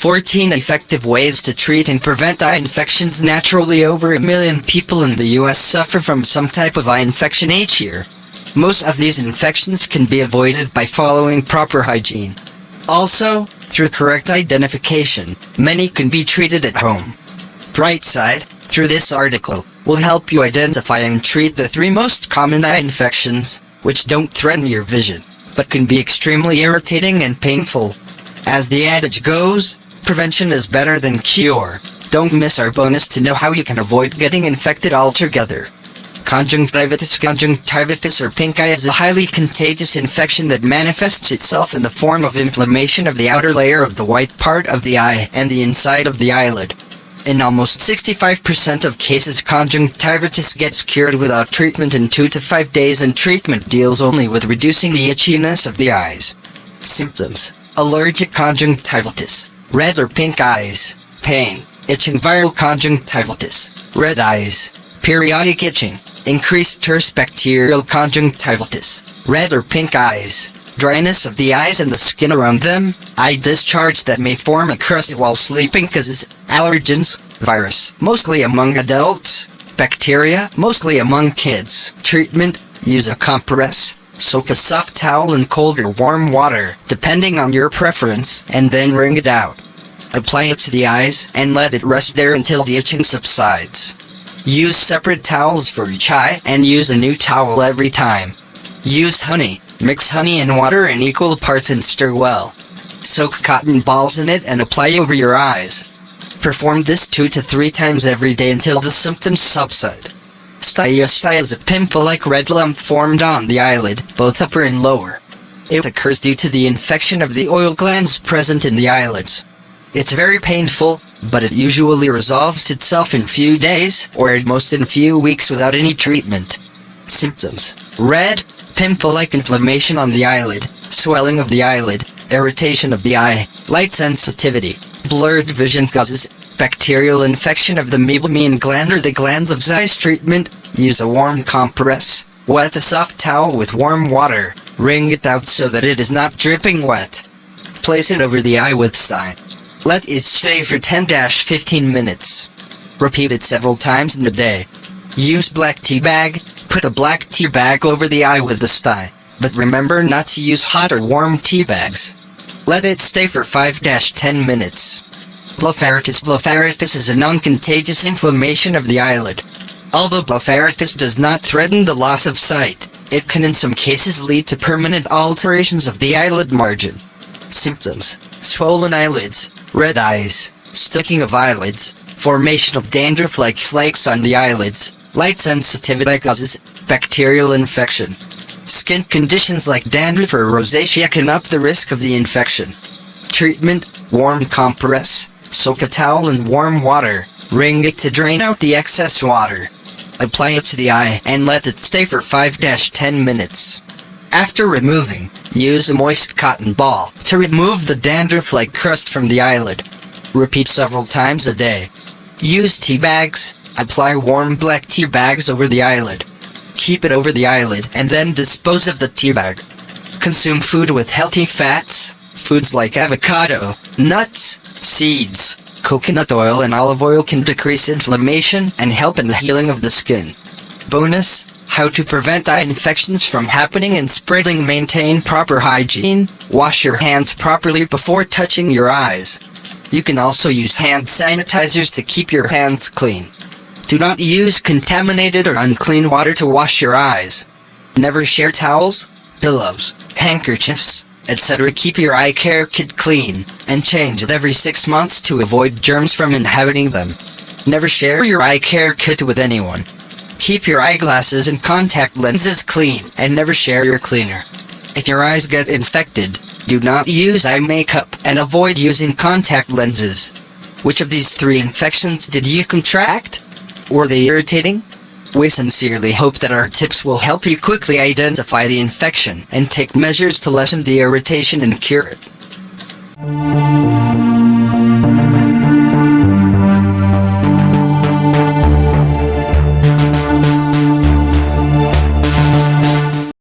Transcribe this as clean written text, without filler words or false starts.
14 effective ways to treat and prevent eye infections. Naturally, over 1 million people in the US suffer from some type of eye infection each year. Most of these infections can be avoided by following proper hygiene. Also, through correct identification, many can be treated at home. Bright side, through this article, will help you identify and treat the 3 most common eye infections, which don't threaten your vision, but can be extremely irritating and painful. As the adage goes, prevention is better than cure. Don't miss our bonus to know how you can avoid getting infected altogether. Conjunctivitis. Conjunctivitis or pink eye is a highly contagious infection that manifests itself in the form of inflammation of the outer layer of the white part of the eye and the inside of the eyelid. In almost 65% of cases, conjunctivitis gets cured without treatment in 2 to 5 days, and treatment deals only with reducing the itchiness of the eyes. Symptoms: allergic conjunctivitis, red or pink eyes, pain, itching. Viral conjunctivitis, red eyes, periodic itching, increased thirst. Bacterial conjunctivitis, red or pink eyes, dryness of the eyes and the skin around them, eye discharge that may form a crust while sleeping. Causes: allergens, virus, mostly among adults, bacteria, mostly among kids. Treatment: use a compress, soak a soft towel in cold or warm water, depending on your preference, and then wring it out. Apply it to the eyes and let it rest there until the itching subsides. Use separate towels for each eye and use a new towel every time. Use honey. Mix honey and water in equal parts and stir well. Soak cotton balls in it and apply over your eyes. Perform this 2 to 3 times every day until the symptoms subside. Stye. Stye is a pimple-like red lump formed on the eyelid, both upper and lower. It occurs due to the infection of the oil glands present in the eyelids. It's very painful, but it usually resolves itself in few days, or at most in few weeks without any treatment. Symptoms: red, pimple-like inflammation on the eyelid, swelling of the eyelid, irritation of the eye, light sensitivity, blurred vision. Causes: bacterial infection of the meibomian gland or the glands of Zeiss. Treatment: use a warm compress, wet a soft towel with warm water, wring it out so that it is not dripping wet. Place it over the eye with stye. Let it stay for 10-15 minutes. Repeat it several times in a day. Use black tea bag. Put a black tea bag over the eye with the stye, but remember not to use hot or warm tea bags. Let it stay for 5-10 minutes. Blepharitis. Blepharitis is a non-contagious inflammation of the eyelid. Although blepharitis does not threaten the loss of sight, it can in some cases lead to permanent alterations of the eyelid margin. Symptoms: swollen eyelids, red eyes, sticking of eyelids, formation of dandruff-like flakes on the eyelids, light sensitivity. Causes: bacterial infection. Skin conditions like dandruff or rosacea can up the risk of the infection. Treatment: warm compress, soak a towel in warm water, wring it to drain out the excess water. Apply it to the eye and let it stay for 5-10 minutes. After removing, use a moist cotton ball to remove the dandruff-like crust from the eyelid. Repeat several times a day. Use tea bags. Apply warm black tea bags over the eyelid. Keep it over the eyelid and then dispose of the tea bag. Consume food with healthy fats. Foods like avocado, nuts, seeds, coconut oil and olive oil can decrease inflammation and help in the healing of the skin. Bonus: how to prevent eye infections from happening and spreading. Maintain proper hygiene. Wash your hands properly before touching your eyes. You can also use hand sanitizers to keep your hands clean. Do not use contaminated or unclean water to wash your eyes. Never share towels, pillows, handkerchiefs, etc. Keep your eye care kit clean, and change it every 6 months to avoid germs from inhabiting them. Never share your eye care kit with anyone. Keep your eyeglasses and contact lenses clean, and never share your cleaner. If your eyes get infected, do not use eye makeup, and avoid using contact lenses. Which of these 3 infections did you contract? Were they irritating? We sincerely hope that our tips will help you quickly identify the infection and take measures to lessen the irritation and cure it.